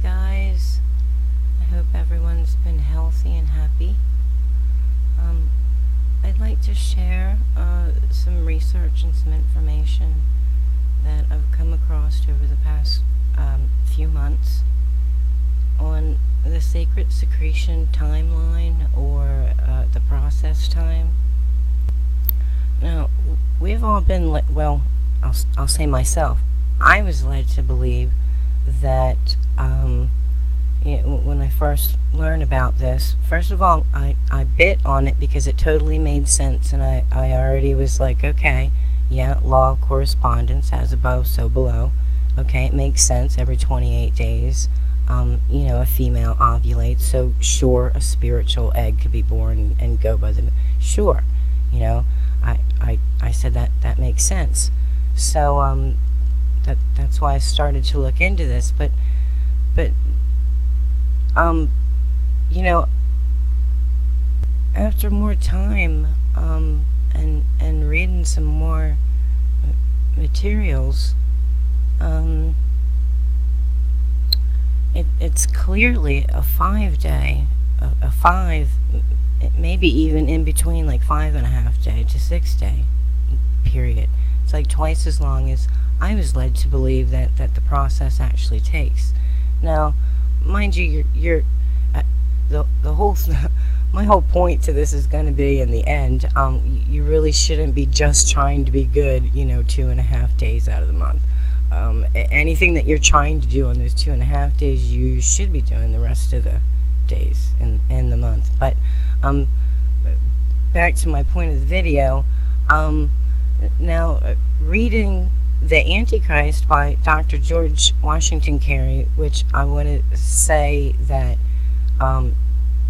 guys. I hope everyone's been healthy and happy. I'd like to share some research and some information that I've come across over the past few months on the sacred secretion timeline, or the process time. Now, we've all been I'll say myself, I was led to believe that when I first learned about this, first of all, I bit on it because it totally made sense, and I already was like, okay, yeah, law of correspondence, as above, so below. Okay, it makes sense. Every 28 days, a female ovulates, so sure, a spiritual egg could be born and go by the... Sure, I said that makes sense. So, that's why I started to look into this, but after more time, and reading some more materials, it's clearly a 5-day, maybe even in between, like 5.5 day to 6 day period. It's like twice as long as I was led to believe that the process actually takes. Now, mind you, the whole my whole point to this is going to be, in the end, you really shouldn't be just trying to be good, 2.5 days out of the month. Anything that you're trying to do on those 2.5 days, you should be doing the rest of the days in the month. But back to my point of the video. Now, reading The Antichrist by Dr. George Washington Carey, which I want to say that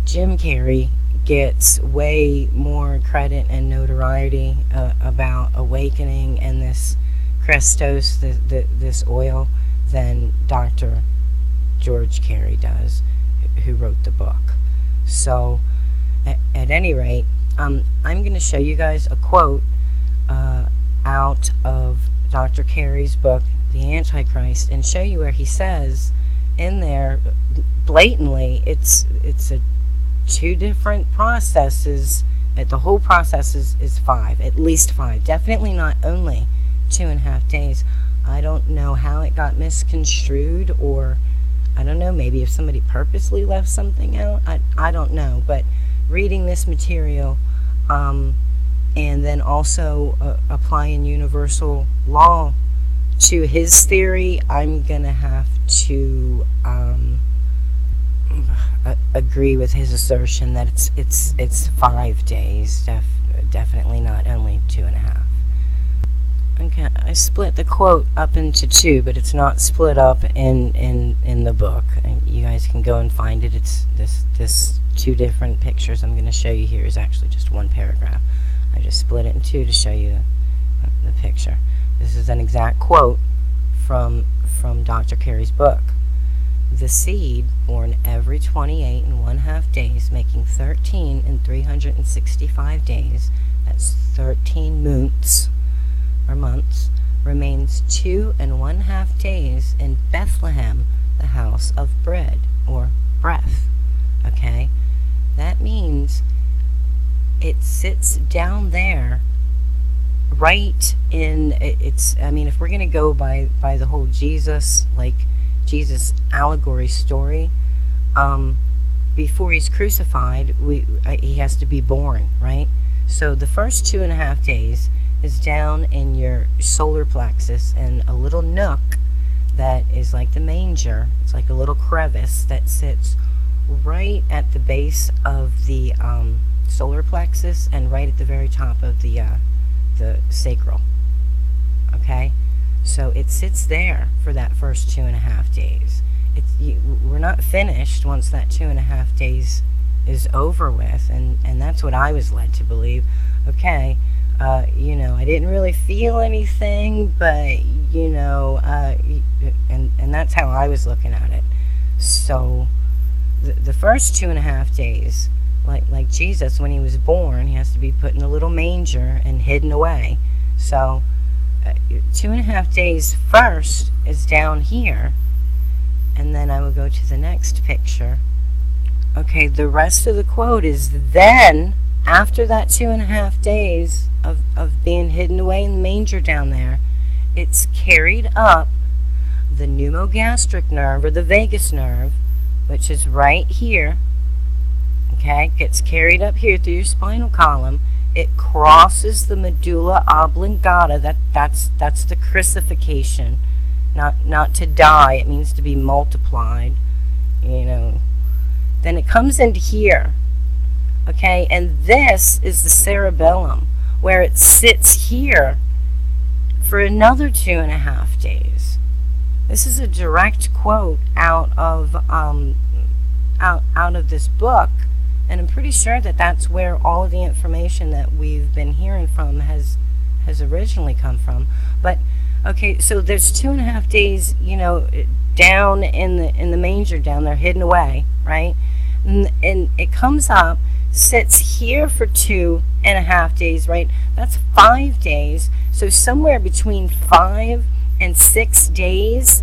Jim Carrey gets way more credit and notoriety about awakening and this Christos, this oil, than Dr. George Carey does, who wrote the book. So, at any rate, I'm going to show you guys a quote out of Dr. Carey's book, The Antichrist, and show you where he says in there blatantly it's two different processes. The whole process is 5, at least 5, definitely not only 2.5 days. I don't know how it got misconstrued, or I don't know, maybe if somebody purposely left something out, I don't know. But reading this material, and then also applying universal law to his theory, I'm gonna have to agree with his assertion that it's 5 days, definitely not only 2.5. Okay, I split the quote up into 2, but it's not split up in the book. You guys can go and find it. It's this 2 different pictures I'm going to show you here is actually just 1 paragraph. I just split it in 2 to show you the picture. This is an exact quote from Dr. Carey's book. The seed, born every 28.5 days, making 13 in 365 days, that's 13 moons, or months, remains 2.5 days in Bethlehem, the house of bread, or breath. Okay? That means it sits down there, right in, if we're going to go by the whole Jesus allegory story, before he's crucified, he has to be born, right? So the first 2.5 days is down in your solar plexus, in a little nook that is like the manger. It's like a little crevice that sits right at the base of the solar plexus and right at the very top of the sacral. Okay, so it sits there for that first 2.5 days. We're not finished once that 2.5 days is over with, and that's what I was led to believe. Okay, I didn't really feel anything, but and that's how I was looking at it. So the first 2.5 days, like Jesus, when he was born, he has to be put in a little manger and hidden away. So 2.5 days first is down here, and then I will go to the next picture. Okay, the rest of the quote is, then, after that 2.5 days of being hidden away in the manger down there, it's carried up the pneumogastric nerve, or the vagus nerve, which is right here. Okay, gets carried up here through your spinal column. It crosses the medulla oblongata. That's the crucifixion. Not to die, it means to be multiplied, you know. Then it comes into here, okay, and this is the cerebellum, where it sits here for another 2.5 days. This is a direct quote out of this book, and I'm pretty sure that that's where all of the information that we've been hearing from has originally come from. But okay, so there's 2.5 days, you know, down in the manger down there, hidden away, right? And it comes up, sits here for 2.5 days, right? That's 5 days. So somewhere between 5 and 6 days,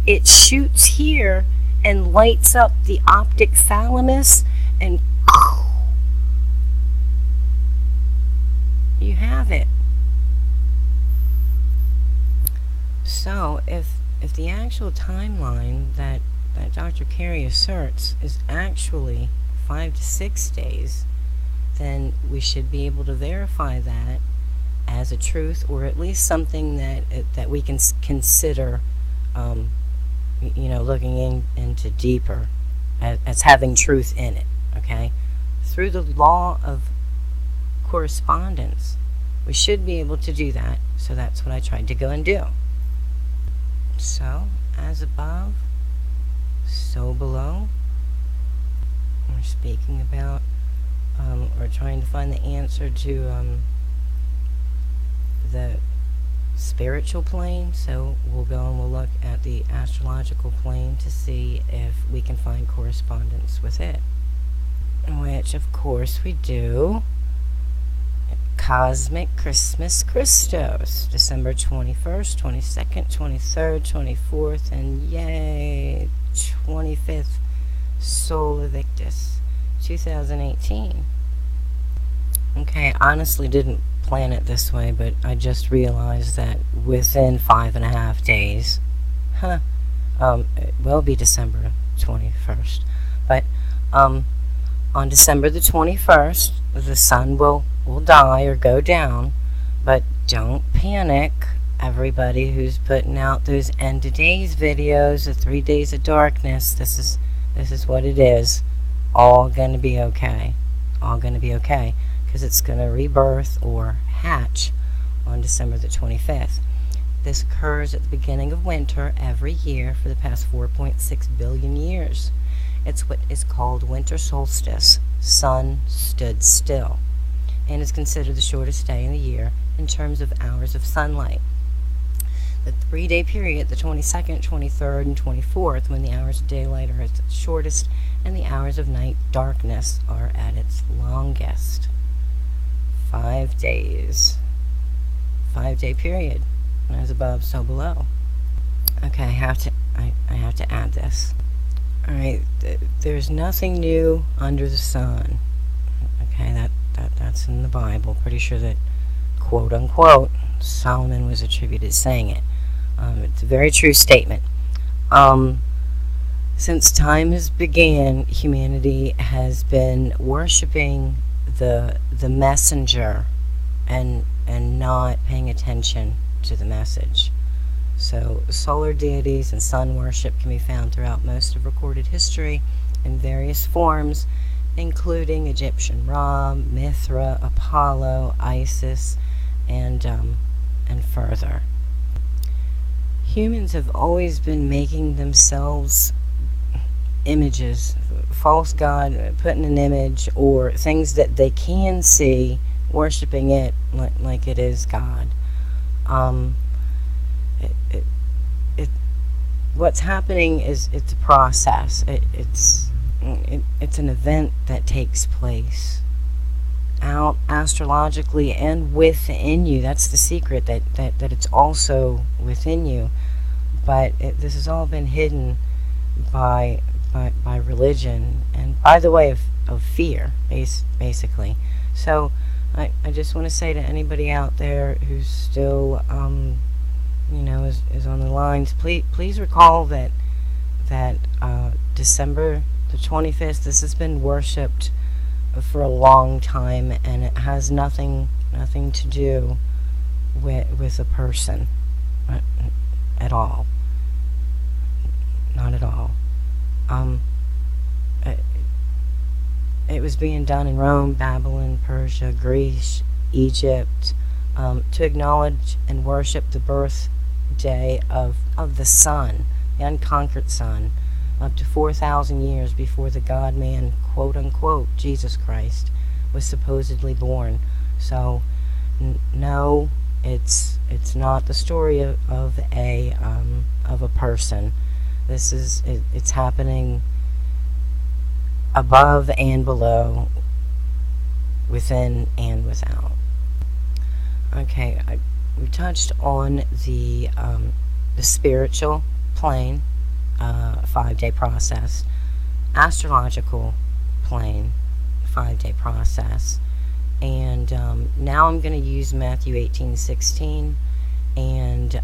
it shoots here and lights up the optic thalamus, and you have it. So if the actual timeline that Dr. Carey asserts is actually 5 to 6 days, then we should be able to verify that as a truth, or at least something that we can consider, you know, looking into deeper as having truth in it. Okay, through the law of correspondence, we should be able to do that. So that's what I tried to go and do. So, as above, so below. We're speaking about, or trying to find the answer to the spiritual plane. So we'll go and we'll look at the astrological plane to see if we can find correspondence with it. Which, of course, we do. Cosmic Christmas Christos, December 21st, 22nd, 23rd, 24th, and yay, 25th, Sol Invicta, 2018. Okay, I honestly didn't plan it this way, but I just realized that within 5.5 days, it will be December 21st, but on December the 21st, the sun will die or go down, but don't panic, everybody who's putting out those end of days videos, the 3 days of darkness. This is what it is. All gonna be okay. All gonna be okay, because it's gonna rebirth or hatch on December the 25th. This occurs at the beginning of winter every year for the past 4.6 billion years. It's what is called winter solstice. Sun stood still, and is considered the shortest day in the year in terms of hours of sunlight. The 3-day period, the 22nd, 23rd, and 24th, when the hours of daylight are at its shortest and the hours of night darkness are at its longest. 5 days. 5-day period. As above, so below. Okay, I have to add this. Alright, there's nothing new under the sun. Okay, that's in the Bible. Pretty sure that, quote unquote, Solomon was attributed saying it. It's a very true statement. Since time has began, humanity has been worshiping the messenger and not paying attention to the message. So solar deities and sun worship can be found throughout most of recorded history in various forms, including Egyptian Ra, Mithra, Apollo, Isis, and further. Humans have always been making themselves images, false god, putting an image, or things that they can see, worshiping it like it is God. What's happening is it's a process. It's an event that takes place out astrologically and within you. That's the secret, that it's also within you. But this has all been hidden by religion and by the way of fear, basically. So I just want to say to anybody out there who's still is on the lines, please recall that December the 25th, this has been worshipped for a long time, and it has nothing to do with a person at all. Not at all. It was being done in Rome, Babylon, Persia, Greece, Egypt, to acknowledge and worship the birthday of the sun, the unconquered sun, up to 4,000 years before the God-man, quote-unquote, Jesus Christ, was supposedly born. So, no, it's not the story of a person. It's happening above and below, within and without. Okay, we touched on the spiritual plane, 5-day process, astrological plane, 5-day process, and now I'm going to use Matthew 18:16 and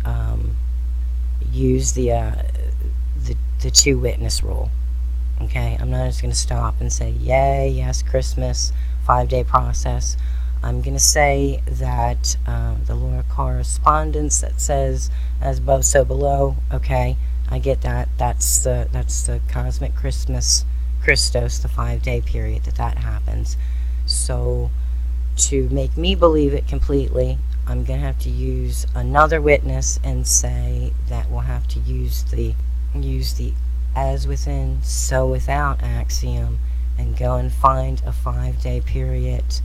use the two witness rule. Okay, I'm not just going to stop and say, yay, yes, Christmas, 5-day process. I'm going to say that the law of correspondence that says as above, so below. Okay, I get that. That's the cosmic Christmas, Christos, the 5-day period that happens. So to make me believe it completely, I'm going to have to use another witness and say that we'll have to use the as within, so without axiom, and go and find a 5-day period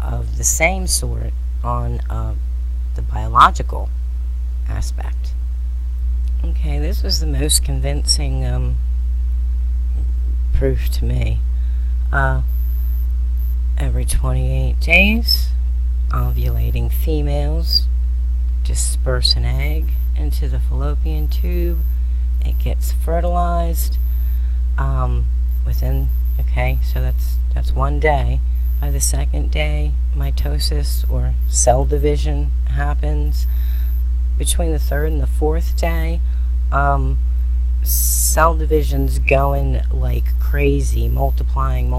of the same sort on the biological aspect. Okay, this was the most convincing proof to me. Every 28 days, ovulating females disperse an egg into the fallopian tube. It gets fertilized within, okay, so that's 1 day. By the 2nd day, mitosis or cell division happens. Between the 3rd and the 4th day, cell division's going like crazy, multiplying,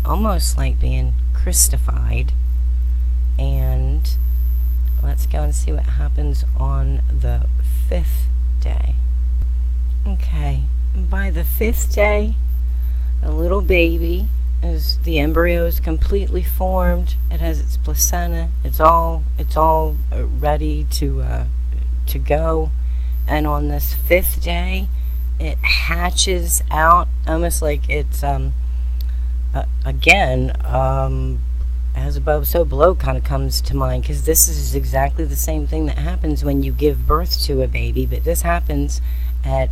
almost like being Christified. And let's go and see what happens on the 5th day. Okay, by the 5th day, a little baby, as the embryo is completely formed, it has its placenta, it's all ready to go, and on this 5th day, it hatches out, almost like it's as above, so below kind of comes to mind, because this is exactly the same thing that happens when you give birth to a baby, but this happens at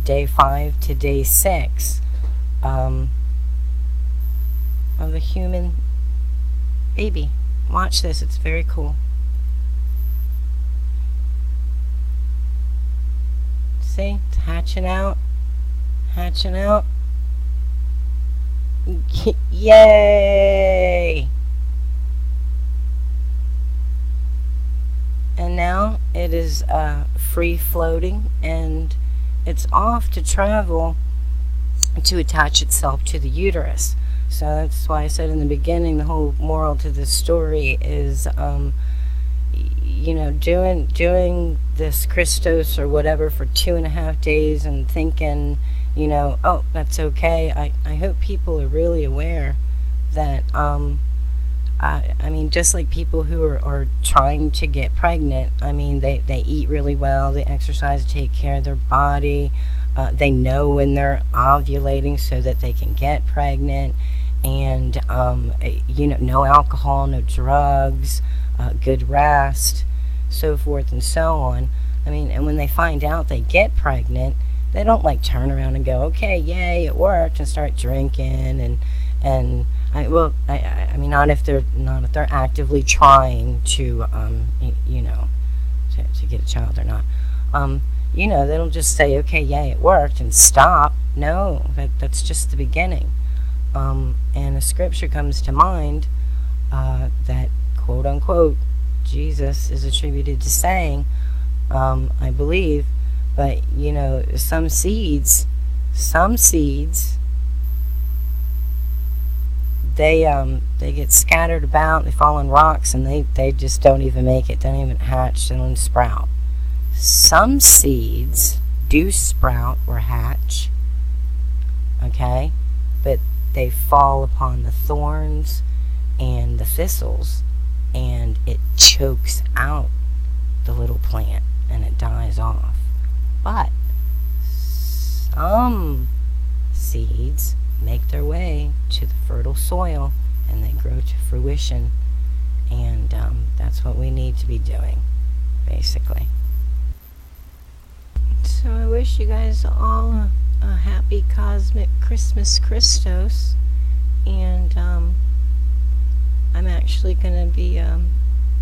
day 5 to day 6 of a human baby. Watch this, it's very cool. See, it's hatching out. Yay! And now it is free floating, and it's off to travel to attach itself to the uterus. So that's why I said in the beginning, the whole moral to this story is, doing this Christos or whatever for 2.5 days and thinking, oh, that's okay. I hope people are really aware that, just like people who are trying to get pregnant, they eat really well, they exercise, take care of their body, they know when they're ovulating so that they can get pregnant, and, no alcohol, no drugs, good rest, so forth and so on. And when they find out they get pregnant, they don't turn around and go, okay, yay, it worked, and start drinking not if they're actively trying to to get a child or not. they don't just say, okay, yay, it worked, and stop. No, that's just the beginning. And a scripture comes to mind that, quote unquote, Jesus is attributed to saying, I believe, but some seeds, they get scattered about, they fall on rocks, and they just don't even make it, don't even hatch, they don't sprout. Some seeds do sprout or hatch, okay, but they fall upon the thorns and the thistles, and it chokes out the little plant and it dies off. But some seeds make their way to the fertile soil and they grow to fruition, and that's what we need to be doing, basically. So I wish you guys all a happy cosmic Christmas Christos, and I'm actually going to be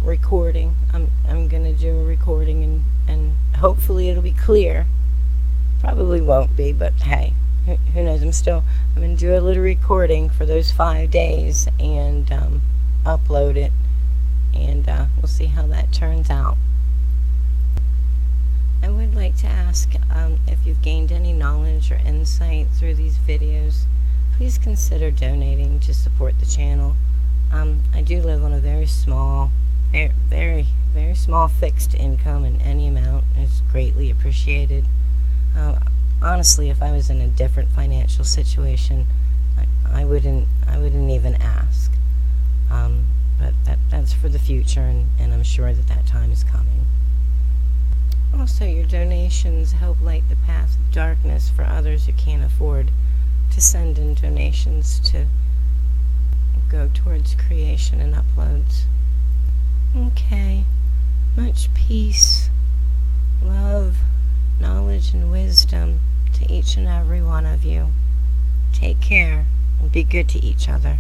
recording. I'm going to do a recording, and hopefully it'll be clear. Probably won't be, but hey, who knows? I'm going to do a little recording for those 5 days and upload it, and we'll see how that turns out. I would like to ask if you've gained any knowledge or insight through these videos, please consider donating to support the channel. I do live on a very small, very small fixed income, and any amount is greatly appreciated. Honestly, if I was in a different financial situation, I wouldn't even ask. But that's for the future, and I'm sure that time is coming. Also, your donations help light the path of darkness for others who can't afford to send in donations to go towards creation and uploads. Okay, much peace, love, knowledge, and wisdom to each and every one of you. Take care and be good to each other.